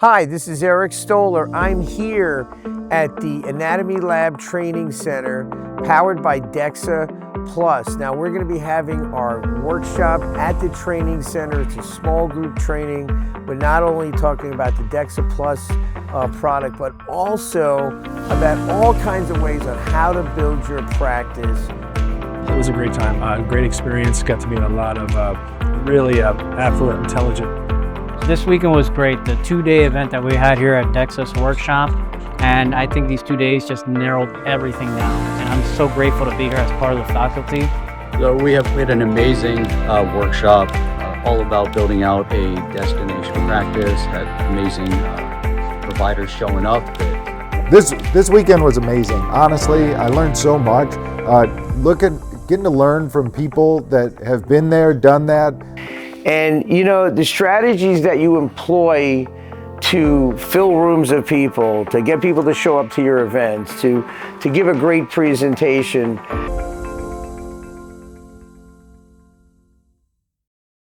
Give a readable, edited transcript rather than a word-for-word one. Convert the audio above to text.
Hi, this is Eric Stoller. I'm here at the Anatomy Lab Training Center powered by Dexa Plus. Now we're going to be having our workshop at the training center. It's a small group training. We're not only talking about the Dexa Plus product, but also about all kinds of ways on how to build your practice. It was a great time, great experience. Got to meet a lot of really affluent, intelligent. This weekend was great. The 2-day event that we had here at Dexa Workshop, and I think these 2 days just narrowed everything down. And I'm so grateful to be here as part of the faculty. So we had an amazing workshop all about building out a destination practice. Had amazing providers showing up. This weekend was amazing. Honestly, I learned so much. Getting to learn from people that have been there, done that. And you know, the strategies that you employ to fill rooms of people, to get people to show up to your events, to give a great presentation,